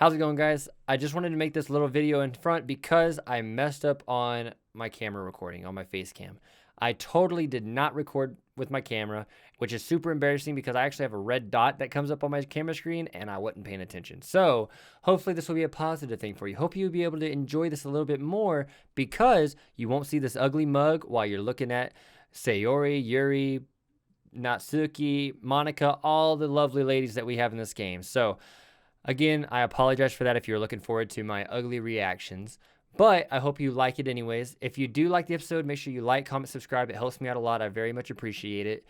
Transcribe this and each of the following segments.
How's it going, guys? I just wanted to make this little video in front because I messed up on my camera recording on my face cam. I totally did not record with my camera, which is super embarrassing because I actually have a red dot that comes up on my camera screen and I wasn't paying attention. So hopefully this will be a positive thing for you. Hope you'll be able to enjoy this a little bit more because you won't see this ugly mug while you're looking at Sayori, Yuri, Natsuki, Monica, all the lovely ladies that we have in this game. So again, I apologize for that if you're looking forward to my ugly reactions, but I hope you like it anyways. If you do like the episode, make sure you like, comment, subscribe. It helps me out a lot. I very much appreciate it.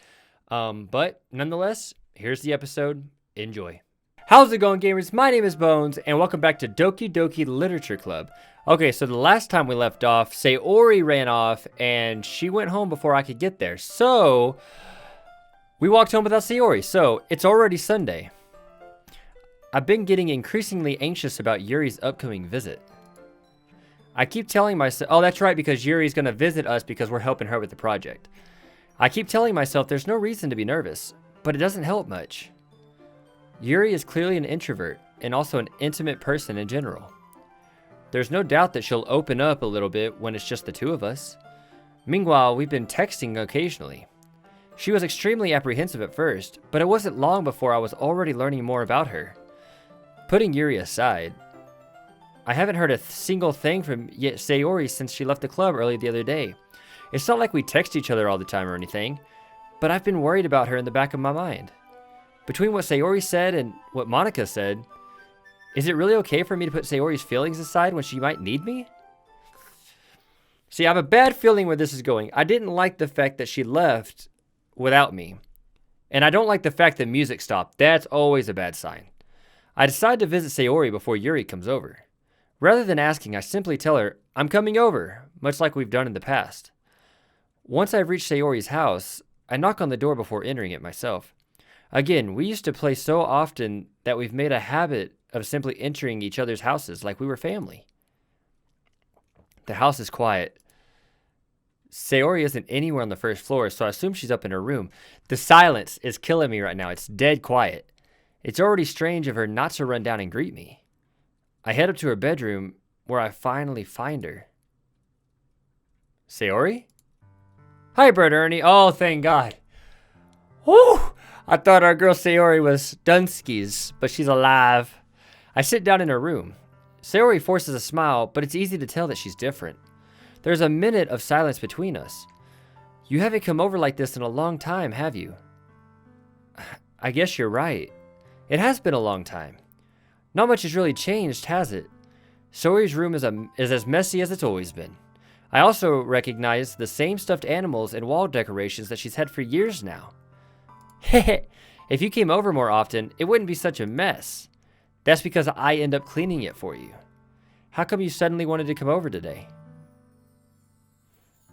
But nonetheless, here's the episode. Enjoy. How's it going, gamers? My name is Bonez, and welcome back to Doki Doki Literature Club. Okay, so the last time we left off, Sayori ran off, and she went home before I could get there. So we walked home without Sayori. So it's already Sunday. I've been getting increasingly anxious about Yuri's upcoming visit. I keep telling myself, oh, that's right, because Yuri's going to visit us because we're helping her with the project. I keep telling myself there's no reason to be nervous, but it doesn't help much. Yuri is clearly an introvert and also an intimate person in general. There's no doubt that she'll open up a little bit when it's just the two of us. Meanwhile, we've been texting occasionally. She was extremely apprehensive at first, but it wasn't long before I was already learning more about her. Putting Yuri aside, I haven't heard a single thing from Sayori since she left the club early the other day. It's not like we text each other all the time or anything, but I've been worried about her in the back of my mind. Between what Sayori said and what Monica said, is it really okay for me to put Sayori's feelings aside when she might need me? See, I have a bad feeling where this is going. I didn't like the fact that she left without me. And I don't like the fact that music stopped. That's always a bad sign. I decide to visit Sayori before Yuri comes over. Rather than asking, I simply tell her, I'm coming over, much like we've done in the past. Once I've reached Sayori's house, I knock on the door before entering it myself. Again, we used to play so often that we've made a habit of simply entering each other's houses like we were family. The house is quiet. Sayori isn't anywhere on the first floor, so I assume she's up in her room. The silence is killing me right now. It's dead quiet. It's already strange of her not to run down and greet me. I head up to her bedroom, where I finally find her. Sayori? Hi, Bird Ernie. Oh, thank God. Whew! I thought our girl Sayori was Dunskies, but she's alive. I sit down in her room. Sayori forces a smile, but it's easy to tell that she's different. There's a minute of silence between us. You haven't come over like this in a long time, have you? I guess you're right. It has been a long time. Not much has really changed, has it? Sayori's room is as messy as it's always been. I also recognize the same stuffed animals and wall decorations that she's had for years now. Heh, if you came over more often, it wouldn't be such a mess. That's because I end up cleaning it for you. How come you suddenly wanted to come over today?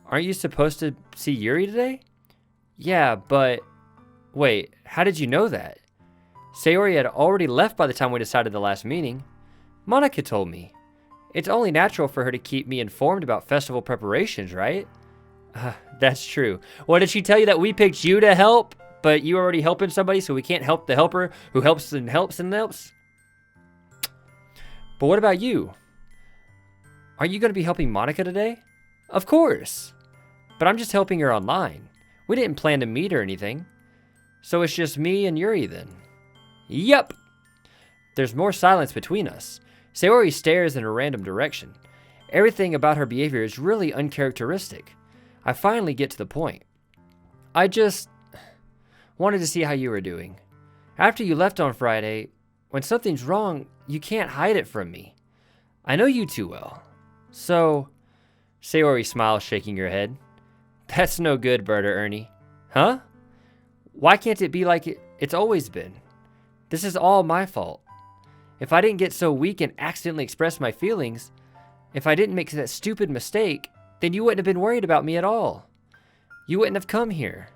Aren't you supposed to see Yuri today? Yeah, but wait, how did you know that? Sayori had already left by the time we decided the last meeting. Monica told me. It's only natural for her to keep me informed about festival preparations, right? That's true. Well, did she tell you that we picked you to help, but you already helping somebody, so we can't help the helper who helps and helps and helps? But what about you? Aren't you going to be helping Monica today? Of course. But I'm just helping her online. We didn't plan to meet or anything. So it's just me and Yuri then. Yep. There's more silence between us. Sayori stares in a random direction. Everything about her behavior is really uncharacteristic. I finally get to the point. I just wanted to see how you were doing. After you left on Friday, when something's wrong, you can't hide it from me. I know you too well. So, Sayori smiles, shaking her head. That's no good, Berta Ernie. Huh? Why can't it be like it's always been? This is all my fault. If I didn't get so weak and accidentally express my feelings, if I didn't make that stupid mistake, then you wouldn't have been worried about me at all. You wouldn't have come here.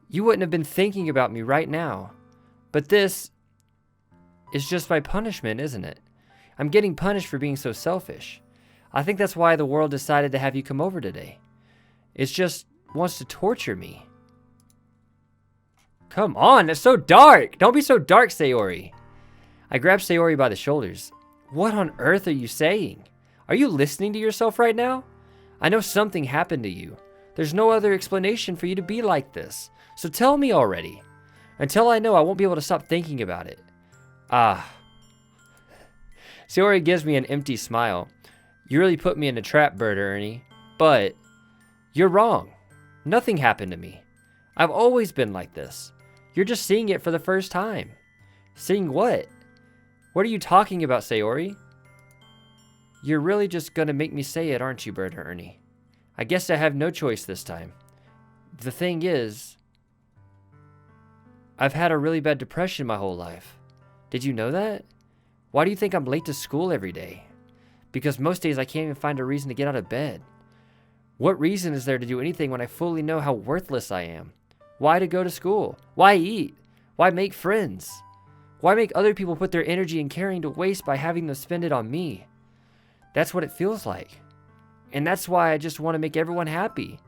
You wouldn't have been thinking about me right now. But this is just my punishment, isn't it? I'm getting punished for being so selfish. I think that's why the world decided to have you come over today. It just wants to torture me. Come on, that's so dark. Don't be so dark, Sayori. I grabbed Sayori by the shoulders. What on earth are you saying? Are you listening to yourself right now? I know something happened to you. There's no other explanation for you to be like this. So tell me already. Until I know, I won't be able to stop thinking about it. Ah. Sayori gives me an empty smile. You really put me in a trap, Bird Ernie. But you're wrong. Nothing happened to me. I've always been like this. You're just seeing it for the first time. Seeing what? What are you talking about, Sayori? You're really just gonna make me say it, aren't you, Bird Ernie? I guess I have no choice this time. The thing is, I've had a really bad depression my whole life. Did you know that? Why do you think I'm late to school every day? Because most days I can't even find a reason to get out of bed. What reason is there to do anything when I fully know how worthless I am? Why to go to school? Why eat? Why make friends? Why make other people put their energy and caring to waste by having them spend it on me? That's what it feels like. And that's why I just want to make everyone happy,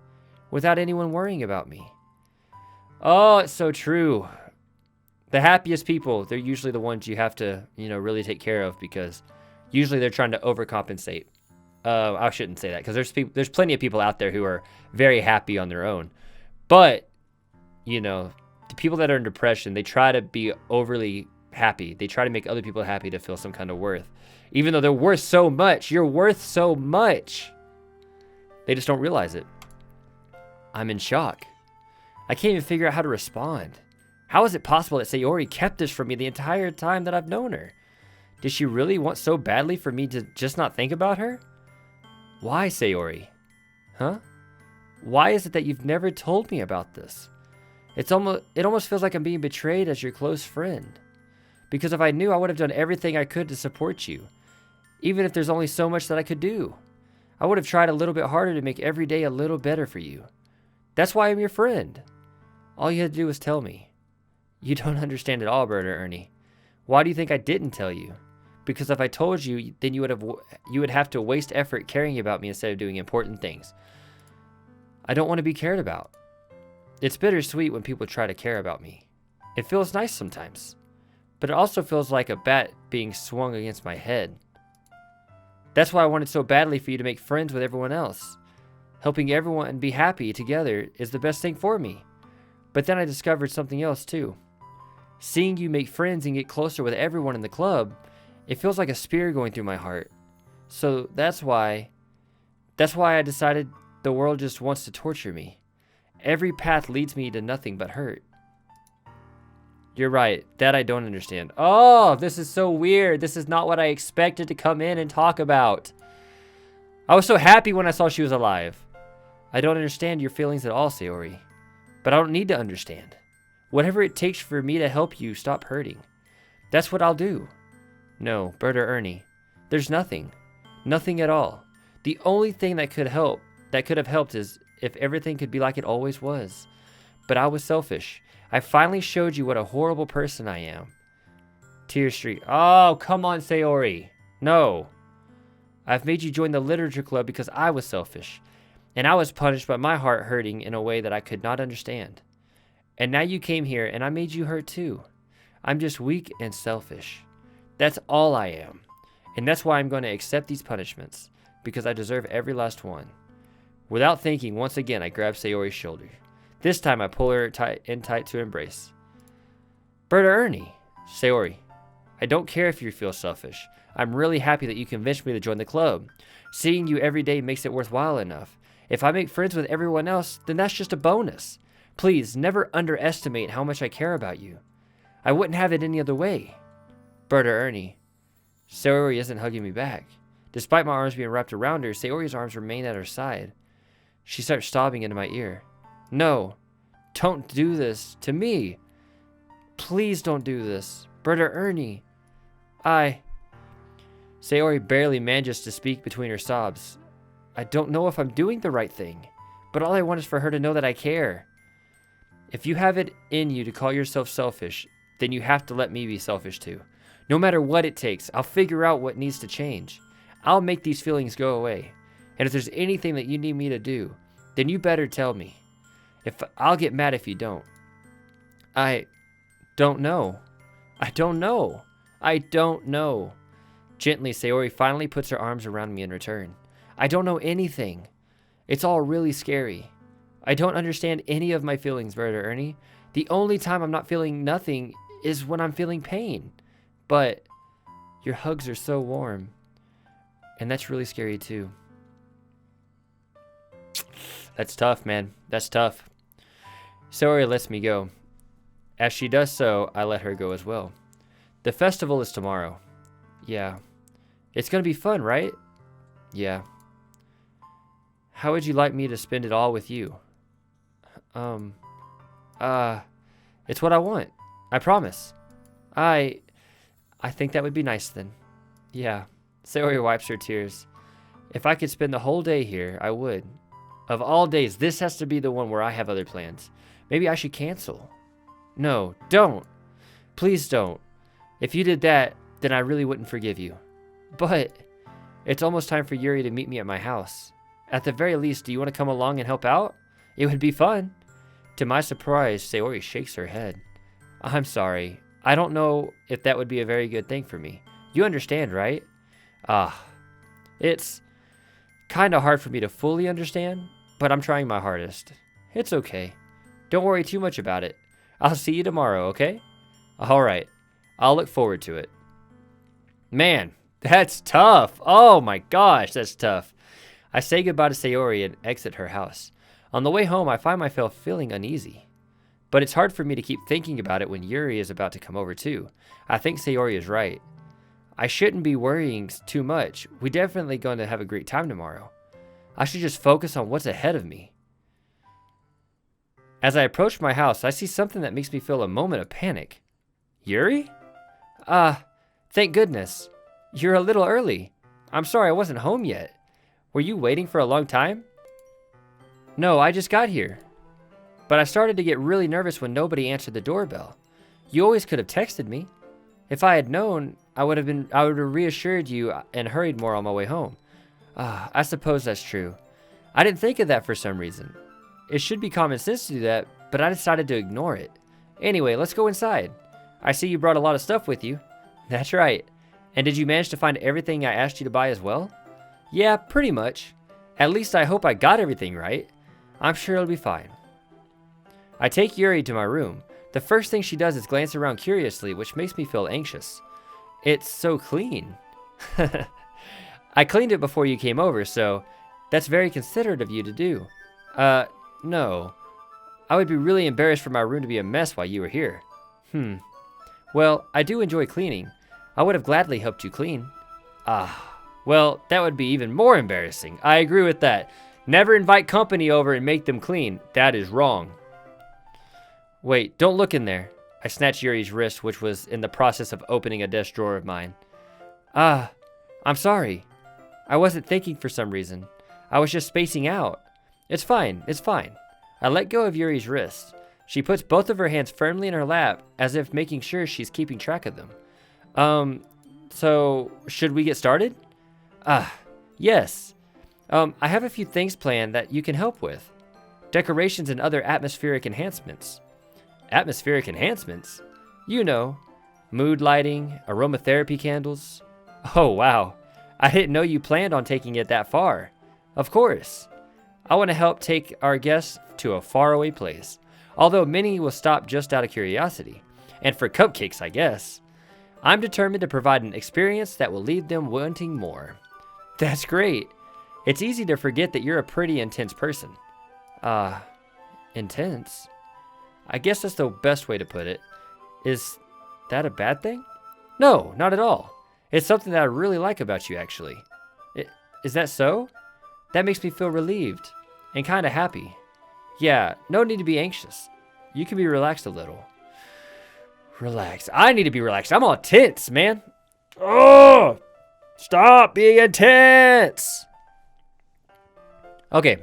without anyone worrying about me. Oh, it's so true. The happiest people, they're usually the ones you have to, really take care of, because usually they're trying to overcompensate. I shouldn't say that, because there's plenty of people out there who are very happy on their own. But, the people that are in depression, they try to be overly happy. They try to make other people happy to feel some kind of worth. Even though they're worth so much, you're worth so much. They just don't realize it. I'm in shock. I can't even figure out how to respond. How is it possible that Sayori kept this from me the entire time that I've known her? Did she really want so badly for me to just not think about her? Why, Sayori? Huh? Why is it that you've never told me about this? It almost feels like I'm being betrayed as your close friend. Because if I knew, I would have done everything I could to support you. Even if there's only so much that I could do. I would have tried a little bit harder to make every day a little better for you. That's why I'm your friend. All you had to do was tell me. You don't understand at all, Bird Ernie. Why do you think I didn't tell you? Because if I told you, then you would have to waste effort caring about me instead of doing important things. I don't want to be cared about. It's bittersweet when people try to care about me. It feels nice sometimes. But it also feels like a bat being swung against my head. That's why I wanted so badly for you to make friends with everyone else. Helping everyone and be happy together is the best thing for me. But then I discovered something else too. Seeing you make friends and get closer with everyone in the club, it feels like a spear going through my heart. So that's why I decided the world just wants to torture me. Every path leads me to nothing but hurt. You're right. That I don't understand. Oh, this is so weird. This is not what I expected to come in and talk about. I was so happy when I saw she was alive. I don't understand your feelings at all, Sayori. But I don't need to understand. Whatever it takes for me to help you stop hurting. That's what I'll do. No, Bert or Ernie. There's nothing. Nothing at all. The only thing that could have helped is if everything could be like it always was. But I was selfish. I finally showed you what a horrible person I am. Tear Street. Oh, come on, Sayori. No. I've made you join the literature club because I was selfish. And I was punished by my heart hurting in a way that I could not understand. And now you came here and I made you hurt too. I'm just weak and selfish. That's all I am. And that's why I'm going to accept these punishments. Because I deserve every last one. Without thinking, once again, I grab Sayori's shoulder. This time I pull her tight to embrace. Bert or Ernie? Sayori, I don't care if you feel selfish. I'm really happy that you convinced me to join the club. Seeing you every day makes it worthwhile enough. If I make friends with everyone else, then that's just a bonus. Please, never underestimate how much I care about you. I wouldn't have it any other way. Bert or Ernie? Sayori isn't hugging me back. Despite my arms being wrapped around her, Sayori's arms remain at her side. She starts sobbing into my ear. No, don't do this to me. Please don't do this. Bert or Ernie. Sayori barely manages to speak between her sobs. I don't know if I'm doing the right thing, but all I want is for her to know that I care. If you have it in you to call yourself selfish, then you have to let me be selfish too. No matter what it takes, I'll figure out what needs to change. I'll make these feelings go away. And if there's anything that you need me to do, then you better tell me. I'll get mad if you don't. I don't know. I don't know. Gently, Sayori finally puts her arms around me in return. I don't know anything. It's all really scary. I don't understand any of my feelings, Verda Ernie. The only time I'm not feeling nothing is when I'm feeling pain. But your hugs are so warm. And that's really scary too. That's tough, man. That's tough. Sayori lets me go. As she does so, I let her go as well. The festival is tomorrow. Yeah. It's gonna be fun, right? Yeah. How would you like me to spend it all with you? It's what I want. I promise. I think that would be nice then. Yeah. Sayori wipes her tears. If I could spend the whole day here, I would. Of all days, this has to be the one where I have other plans. Maybe I should cancel. No, don't. Please don't. If you did that, then I really wouldn't forgive you. But it's almost time for Yuri to meet me at my house. At the very least, do you want to come along and help out? It would be fun. To my surprise, Sayori shakes her head. I'm sorry. I don't know if that would be a very good thing for me. You understand, right? It's kind of hard for me to fully understand, but I'm trying my hardest. It's okay. Don't worry too much about it. I'll see you tomorrow, okay? All right. I'll look forward to it. Man, that's tough. Oh my gosh, that's tough. I say goodbye to Sayori and exit her house. On the way home, I find myself feeling uneasy. But it's hard for me to keep thinking about it when Yuri is about to come over too. I think Sayori is right. I shouldn't be worrying too much. We're definitely going to have a great time tomorrow. I should just focus on what's ahead of me. As I approach my house, I see something that makes me feel a moment of panic. Yuri? Thank goodness. You're a little early. I'm sorry I wasn't home yet. Were you waiting for a long time? No, I just got here. But I started to get really nervous when nobody answered the doorbell. You always could have texted me. If I had known, I would have reassured you and hurried more on my way home. I suppose that's true. I didn't think of that for some reason. It should be common sense to do that, but I decided to ignore it. Anyway, let's go inside. I see you brought a lot of stuff with you. That's right. And did you manage to find everything I asked you to buy as well? Yeah, pretty much. At least I hope I got everything right. I'm sure it'll be fine. I take Yuri to my room. The first thing she does is glance around curiously, which makes me feel anxious. It's so clean. I cleaned it before you came over, so that's very considerate of you to do. No. I would be really embarrassed for my room to be a mess while you were here. Well, I do enjoy cleaning. I would have gladly helped you clean. Well, that would be even more embarrassing. I agree with that. Never invite company over and make them clean. That is wrong. Wait, don't look in there. I snatched Yuri's wrist, which was in the process of opening a desk drawer of mine. I'm sorry. I wasn't thinking for some reason. I was just spacing out. It's fine, it's fine. I let go of Yuri's wrist. She puts both of her hands firmly in her lap, as if making sure she's keeping track of them. So, should we get started? Yes. I have a few things planned that you can help with. Decorations and other atmospheric enhancements. Atmospheric enhancements? You know, mood lighting, aromatherapy candles. Oh, wow. I didn't know you planned on taking it that far. Of course. I want to help take our guests to a faraway place. Although many will stop just out of curiosity. And for cupcakes, I guess. I'm determined to provide an experience that will leave them wanting more. That's great. It's easy to forget that you're a pretty intense person. Intense? I guess that's the best way to put it. Is that a bad thing? No, not at all. It's something that I really like about you, actually. Is that so? That makes me feel relieved and kind of happy. Yeah, no need to be anxious. You can be relaxed a little. Relax. I need to be relaxed. I'm all tense, man. Oh! Stop being intense! Okay,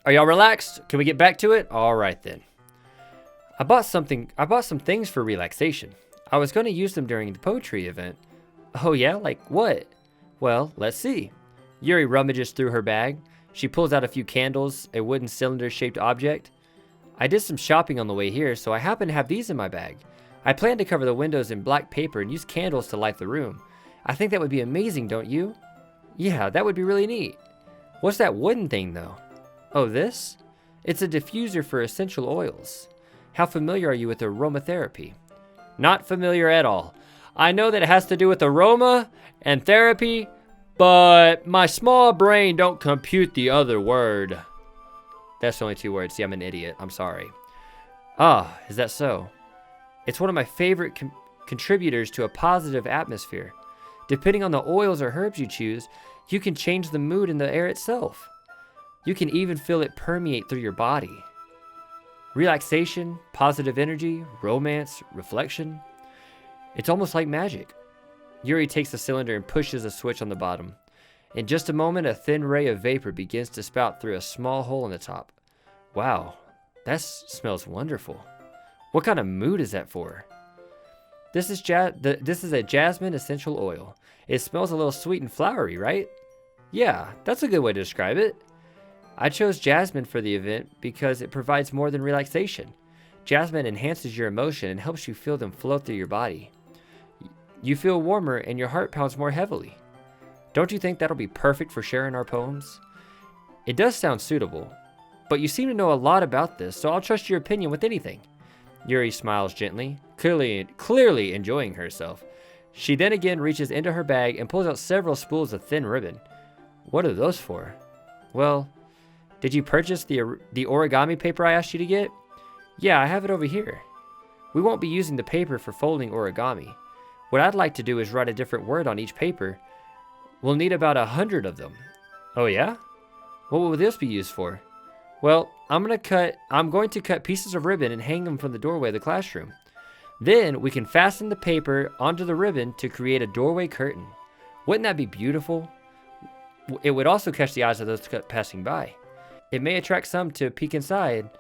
are y'all relaxed? Can we get back to it? All right then. I bought some things for relaxation. I was going to use them during the poetry event. Oh yeah, like what? Well, let's see. Yuri rummages through her bag. She pulls out a few candles, a wooden cylinder-shaped object. I did some shopping on the way here, so I happen to have these in my bag. I plan to cover the windows in black paper and use candles to light the room. I think that would be amazing, don't you? Yeah, that would be really neat. What's that wooden thing, though? Oh, this? It's a diffuser for essential oils. How familiar are you with aromatherapy? Not familiar at all. I know that it has to do with aroma and therapy, but my small brain don't compute the other word. That's only 2 words. See, I'm an idiot. I'm sorry. Ah, is that so? It's one of my favorite contributors to a positive atmosphere. Depending on the oils or herbs you choose, you can change the mood in the air itself. You can even feel it permeate through your body. Relaxation, positive energy, romance, reflection. It's almost like magic. Yuri takes the cylinder and pushes a switch on the bottom. In just a moment, a thin ray of vapor begins to spout through a small hole in the top. Wow, that smells wonderful. What kind of mood is that for? This is a jasmine essential oil. It smells a little sweet and flowery, right? Yeah, that's a good way to describe it. I chose jasmine for the event because it provides more than relaxation. Jasmine enhances your emotion and helps you feel them flow through your body. You feel warmer and your heart pounds more heavily. Don't you think that'll be perfect for sharing our poems? It does sound suitable, but you seem to know a lot about this, so I'll trust your opinion with anything. Yuri smiles gently, clearly enjoying herself. She then again reaches into her bag and pulls out several spools of thin ribbon. What are those for? Well, did you purchase the origami paper I asked you to get? Yeah, I have it over here. We won't be using the paper for folding origami. What I'd like to do is write a different word on each paper. We'll need about 100 of them. Oh yeah? What will this be used for? Well, I'm going to cut pieces of ribbon and hang them from the doorway of the classroom. Then we can fasten the paper onto the ribbon to create a doorway curtain. Wouldn't that be beautiful? It would also catch the eyes of those passing by. It may attract some to peek inside.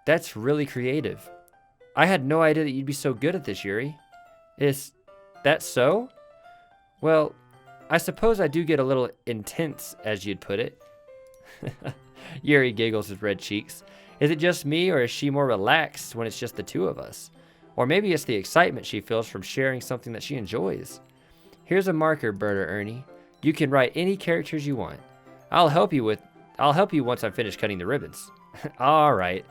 That's really creative. I had no idea that you'd be so good at this, Yuri. Is that so? Well, I suppose I do get a little intense, as you'd put it. Yuri giggles with red cheeks. Is it just me, or is she more relaxed when it's just the two of us? Or maybe it's the excitement she feels from sharing something that she enjoys. Here's a marker, Berta Ernie. You can write any characters you want. I'll help you once I'm finished cutting the ribbons. All right.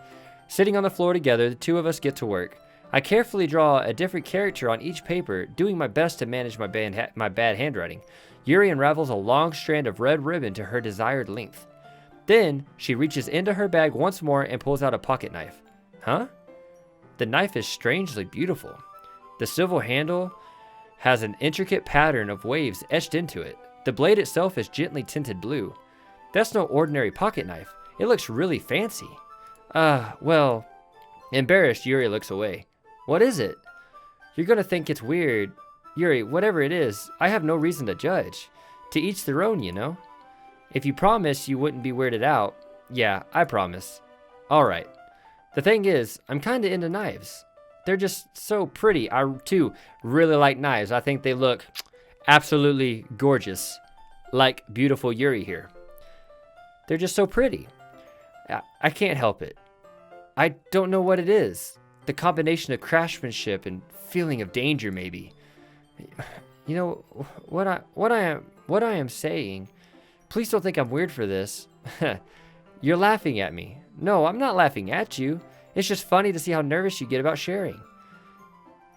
Sitting on the floor together, the two of us get to work. I carefully draw a different character on each paper, doing my best to manage my bad handwriting. Yuri unravels a long strand of red ribbon to her desired length. Then, she reaches into her bag once more and pulls out a pocket knife. Huh? The knife is strangely beautiful. The silver handle has an intricate pattern of waves etched into it. The blade itself is gently tinted blue. That's no ordinary pocket knife. It looks really fancy. Well, embarrassed, Yuri looks away. What is it? You're gonna think it's weird. Yuri, whatever it is, I have no reason to judge. To each their own, you know? If you promise you wouldn't be weirded out, yeah, I promise. Alright. The thing is, I'm kinda into knives. They're just so pretty. I, too, really like knives. I think they look absolutely gorgeous. Like beautiful Yuri here. They're just so pretty. I can't help it. I don't know what it is. The combination of craftsmanship and feeling of danger, maybe. You know, what I am saying... Please don't think I'm weird for this. You're laughing at me. No, I'm not laughing at you. It's just funny to see how nervous you get about sharing.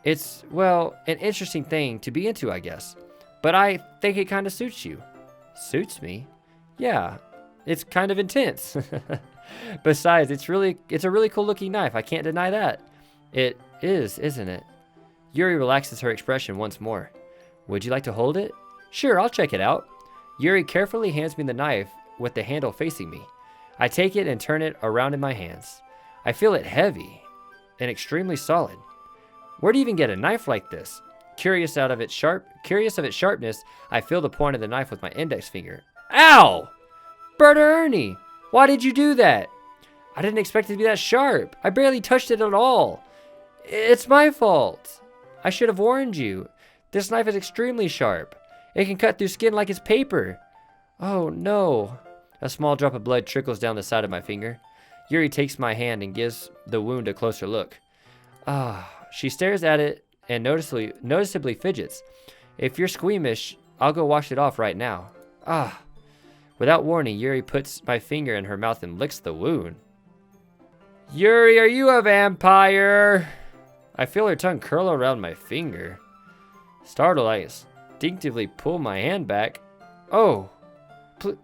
It's, well, an interesting thing to be into, I guess. But I think it kind of suits you. Suits me? Yeah, it's kind of intense. Besides, it's a really cool looking knife. I can't deny that. It is, isn't it? Yuri relaxes her expression once more. Would you like to hold it? Sure, I'll check it out. Yuri carefully hands me the knife with the handle facing me. I take it and turn it around in my hands. I feel it heavy and extremely solid. Where do you even get a knife like this? Curious of its sharpness, I feel the point of the knife with my index finger. Ow! Berta Ernie, why did you do that? I didn't expect it to be that sharp. I barely touched it at all. It's my fault. I should have warned you. This knife is extremely sharp. It can cut through skin like it's paper. Oh no. A small drop of blood trickles down the side of my finger. Yuri takes my hand and gives the wound a closer look. Ah, She stares at it and noticeably fidgets. If you're squeamish, I'll go wash it off right now. Ah. Without warning, Yuri puts my finger in her mouth and licks the wound. Yuri, are you a vampire? I feel her tongue curl around my finger. Startled, I instinctively pull my hand back. Oh,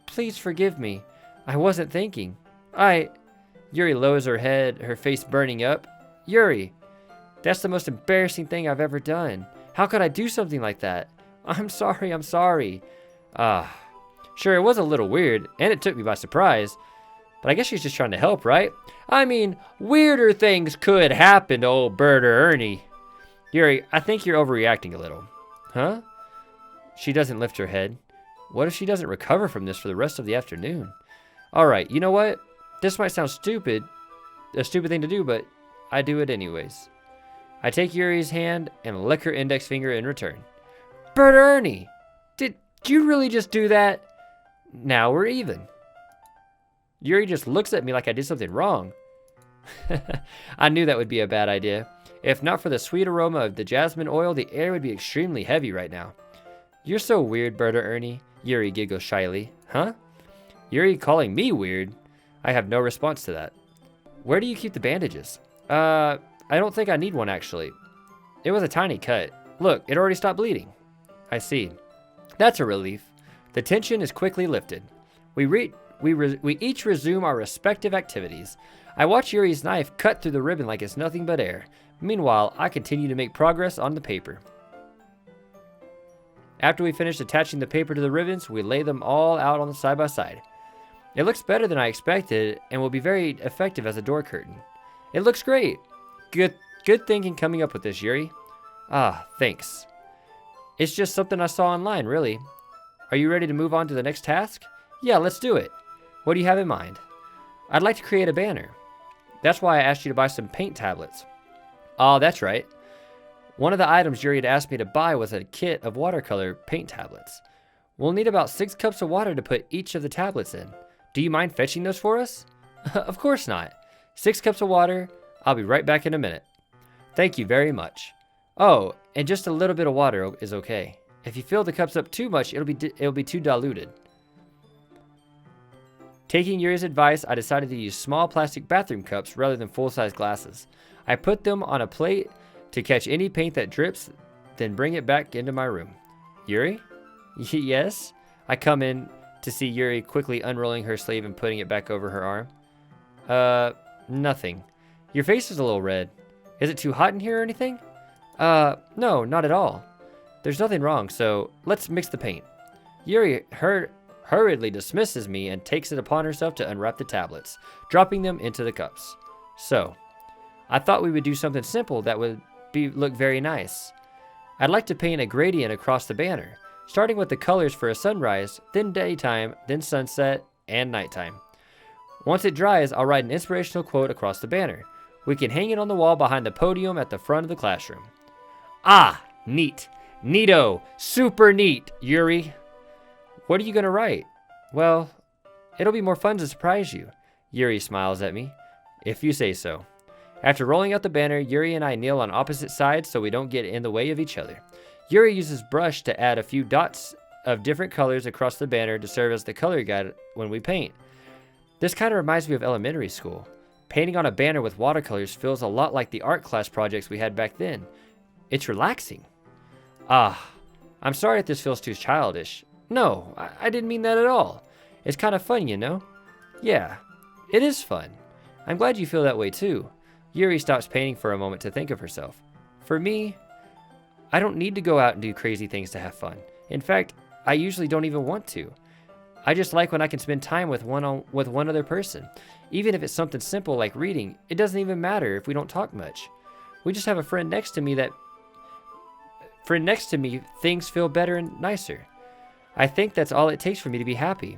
please forgive me. I wasn't thinking. Yuri lowers her head, her face burning up. Yuri, that's the most embarrassing thing I've ever done. How could I do something like that? I'm sorry. Sure, it was a little weird, and it took me by surprise. But I guess she's just trying to help, right? I mean, weirder things could happen to old Bird or Ernie. Yuri, I think you're overreacting a little. Huh? She doesn't lift her head. What if she doesn't recover from this for the rest of the afternoon? Alright, you know what? This might sound stupid, a stupid thing to do, but I do it anyways. I take Yuri's hand and lick her index finger in return. Bird or Ernie, did you really just do that? Now we're even. Yuri just looks at me like I did something wrong. I knew that would be a bad idea. If not for the sweet aroma of the jasmine oil, the air would be extremely heavy right now. You're so weird, Bird or Ernie. Yuri giggles shyly. Huh? Yuri calling me weird? I have no response to that. Where do you keep the bandages? I don't think I need one actually. It was a tiny cut. Look, it already stopped bleeding. I see. That's a relief. The tension is quickly lifted. We each resume our respective activities. I watch Yuri's knife cut through the ribbon like it's nothing but air. Meanwhile, I continue to make progress on the paper. After we finish attaching the paper to the ribbons, we lay them all out on the side by side. It looks better than I expected and will be very effective as a door curtain. It looks great. Good thinking coming up with this, Yuri. Thanks. It's just something I saw online, really. Are you ready to move on to the next task? Yeah, let's do it. What do you have in mind? I'd like to create a banner. That's why I asked you to buy some paint tablets. Oh, that's right. One of the items Yuri had asked me to buy was a kit of watercolor paint tablets. We'll need about 6 cups of water to put each of the tablets in. Do you mind fetching those for us? Of course not. 6 cups of water. I'll be right back in a minute. Thank you very much. Oh, and just a little bit of water is okay. If you fill the cups up too much, it'll be too diluted. Taking Yuri's advice, I decided to use small plastic bathroom cups rather than full-size glasses. I put them on a plate to catch any paint that drips, then bring it back into my room. Yuri? Yes? I come in to see Yuri quickly unrolling her sleeve and putting it back over her arm. Nothing. Your face is a little red. Is it too hot in here or anything? No, not at all. There's nothing wrong, so let's mix the paint. Yuri hurriedly dismisses me and takes it upon herself to unwrap the tablets, dropping them into the cups. So, I thought we would do something simple that would look very nice. I'd like to paint a gradient across the banner, starting with the colors for a sunrise, then daytime, then sunset, and nighttime. Once it dries, I'll write an inspirational quote across the banner. We can hang it on the wall behind the podium at the front of the classroom. Ah, neat. Neato. Super neat, Yuri. What are you going to write? Well, it'll be more fun to surprise you. Yuri smiles at me. If you say so. After rolling out the banner, Yuri and I kneel on opposite sides so we don't get in the way of each other. Yuri uses brush to add a few dots of different colors across the banner to serve as the color guide when we paint. This kind of reminds me of elementary school. Painting on a banner with watercolors feels a lot like the art class projects we had back then. It's relaxing. I'm sorry if this feels too childish. No, I didn't mean that at all. It's kind of fun, you know? Yeah, it is fun. I'm glad you feel that way too. Yuri stops painting for a moment to think of herself. For me, I don't need to go out and do crazy things to have fun. In fact, I usually don't even want to. I just like when I can spend time with one other person. Even if it's something simple like reading, it doesn't even matter if we don't talk much. We just have a friend next to me things feel better and nicer. I think that's all it takes for me to be happy.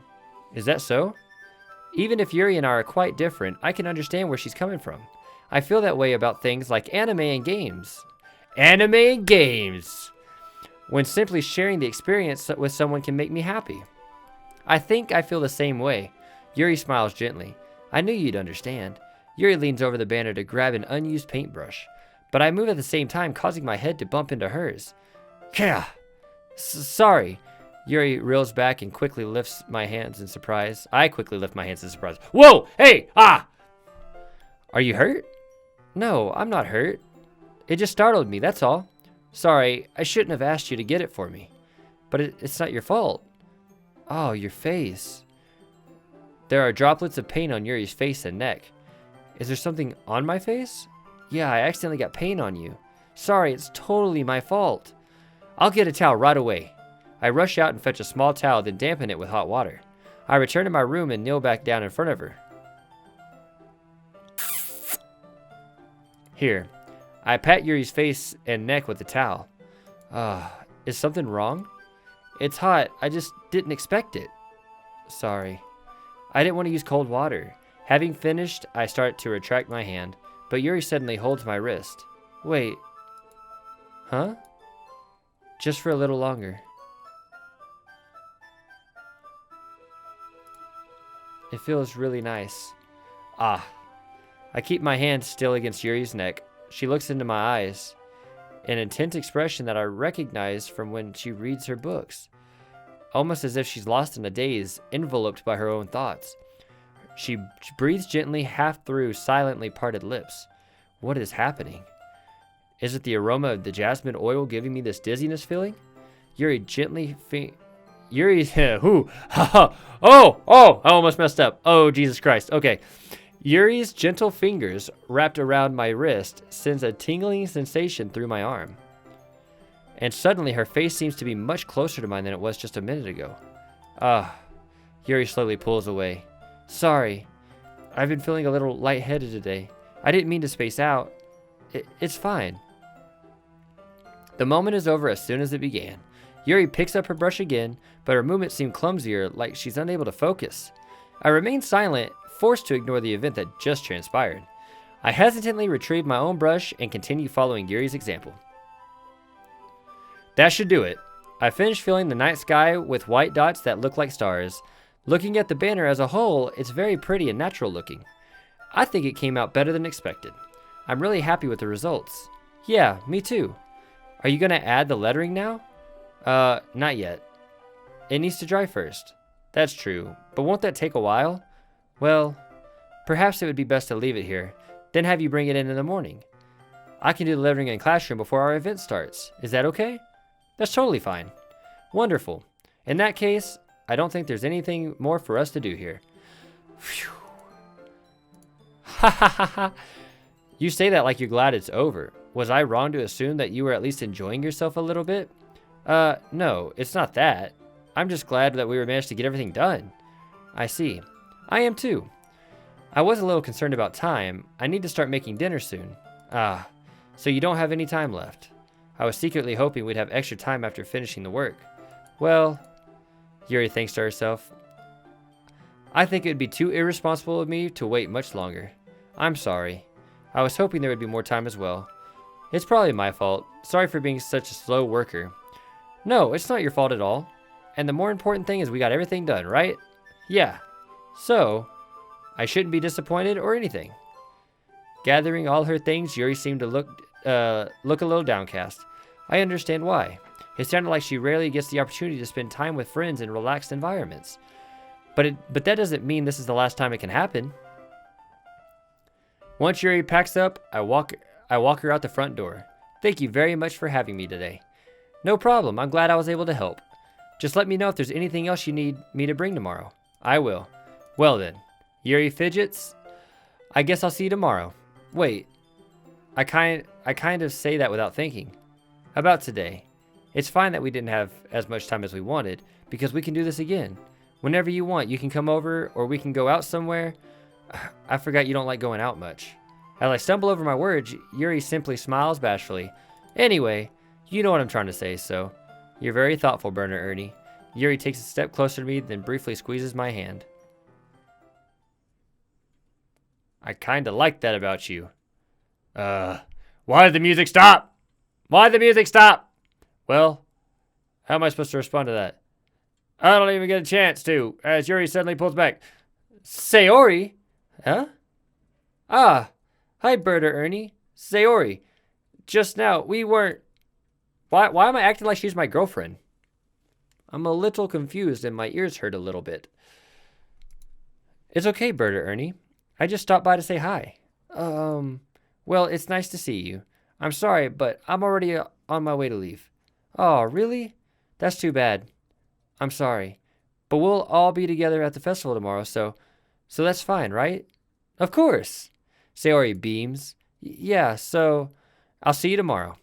Is that so? Even if Yuri and I are quite different, I can understand where she's coming from. I feel that way about things like anime and games. Anime and games! When simply sharing the experience with someone can make me happy. I think I feel the same way. Yuri smiles gently. I knew you'd understand. Yuri leans over the banner to grab an unused paintbrush. but I move at the same time, causing my head to bump into hers. Kya! Sorry. Yuri reels back and quickly lifts my hands in surprise. I quickly lift my hands in surprise. Whoa! Hey! Ah! Are you hurt? No, I'm not hurt. It just startled me, that's all. Sorry, I shouldn't have asked you to get it for me. But it's not your fault. Oh, your face. There are droplets of paint on Yuri's face and neck. Is there something on my face? Yeah, I accidentally got paint on you. Sorry, it's totally my fault. I'll get a towel right away. I rush out and fetch a small towel, then dampen it with hot water. I return to my room and kneel back down in front of her. Here. I pat Yuri's face and neck with the towel. Is something wrong? It's hot. I just didn't expect it. Sorry. I didn't want to use cold water. Having finished, I start to retract my hand, but Yuri suddenly holds my wrist. Wait. Huh? Just for a little longer. It feels really nice. Ah. I keep my hand still against Yuri's neck. She looks into my eyes, an intent expression that I recognize from when she reads her books. Almost as if she's lost in a daze, enveloped by her own thoughts. She breathes gently, half through silently parted lips. What is happening? Is it the aroma of the jasmine oil giving me this dizziness feeling? Yuri gently Yuri's who? Oh, I almost messed up. Oh, Jesus Christ. Okay. Yuri's gentle fingers wrapped around my wrist sends a tingling sensation through my arm. And suddenly her face seems to be much closer to mine than it was just a minute ago. Yuri slowly pulls away. Sorry. I've been feeling a little lightheaded today. I didn't mean to space out. It's fine. The moment is over as soon as it began. Yuri picks up her brush again, but her movements seem clumsier, like she's unable to focus. I remain silent, forced to ignore the event that just transpired. I hesitantly retrieve my own brush and continue following Yuri's example. That should do it. I finished filling the night sky with white dots that look like stars. Looking at the banner as a whole, it's very pretty and natural looking. I think it came out better than expected. I'm really happy with the results. Yeah, me too. Are you gonna add the lettering now? Not yet. It needs to dry first. That's true, but won't that take a while? Well, perhaps it would be best to leave it here, then have you bring it in the morning. I can do the lettering in classroom before our event starts. Is that okay? That's totally fine. Wonderful. In that case, I don't think there's anything more for us to do here. Phew. Ha ha ha ha. You say that like you're glad it's over. Was I wrong to assume that you were at least enjoying yourself a little bit? No, it's not that. I'm just glad that we were managed to get everything done. I see. I am too. I was a little concerned about time. I need to start making dinner soon. So you don't have any time left. I was secretly hoping we'd have extra time after finishing the work. Well, Yuri thinks to herself, I think it would be too irresponsible of me to wait much longer. I'm sorry. I was hoping there would be more time as well. It's probably my fault. Sorry for being such a slow worker. No, it's not your fault at all. And the more important thing is we got everything done, right? Yeah. So, I shouldn't be disappointed or anything. Gathering all her things, Yuri seemed to look a little downcast. I understand why. It sounded like she rarely gets the opportunity to spend time with friends in relaxed environments. But that doesn't mean this is the last time it can happen. Once Yuri packs up, I walk her out the front door. Thank you very much for having me today. No problem. I'm glad I was able to help. Just let me know if there's anything else you need me to bring tomorrow. I will. Well then. Yuri fidgets. I guess I'll see you tomorrow. Wait. I kind of say that without thinking. About today. It's fine that we didn't have as much time as we wanted, because we can do this again. Whenever you want, you can come over, or we can go out somewhere. I forgot you don't like going out much. As I stumble over my words, Yuri simply smiles bashfully. Anyway, you know what I'm trying to say, so. You're very thoughtful, Burner Ernie. Yuri takes a step closer to me, then briefly squeezes my hand. I kinda like that about you. Why did the music stop? Why did the music stop? Well, how am I supposed to respond to that? I don't even get a chance to, as Yuri suddenly pulls back. Sayori? Huh? Ah, hi, Berta Ernie. Sayori. just now, we weren't... Why am I acting like she's my girlfriend? I'm a little confused and my ears hurt a little bit. It's okay, Bert or Ernie. I just stopped by to say hi. Well, it's nice to see you. I'm sorry, but I'm already on my way to leave. Oh, really? That's too bad. I'm sorry. But we'll all be together at the festival tomorrow, so that's fine, right? Of course. Sayori beams. Yeah, so I'll see you tomorrow.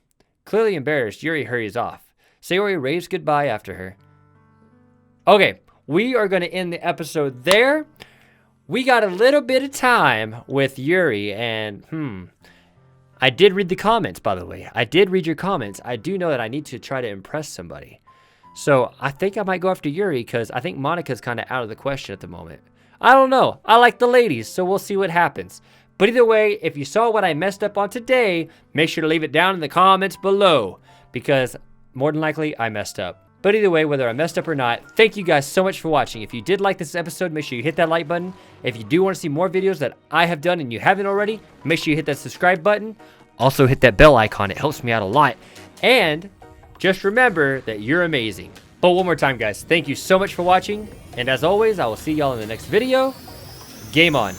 Clearly embarrassed, Yuri hurries off. Sayori waves goodbye after her. Okay, we are going to end the episode there. We got a little bit of time with Yuri, and I did read the comments, by the way. I did read your comments. I do know that I need to try to impress somebody. So I think I might go after Yuri because I think Monica's kind of out of the question at the moment. I don't know. I like the ladies, so we'll see what happens. But either way, if you saw what I messed up on today, make sure to leave it down in the comments below because more than likely I messed up. But either way, whether I messed up or not, thank you guys so much for watching. If you did like this episode, make sure you hit that like button. If you do want to see more videos that I have done and you haven't already, make sure you hit that subscribe button. Also hit that bell icon. It helps me out a lot. And just remember that you're amazing. But one more time, guys, thank you so much for watching. And as always, I will see y'all in the next video. Game on.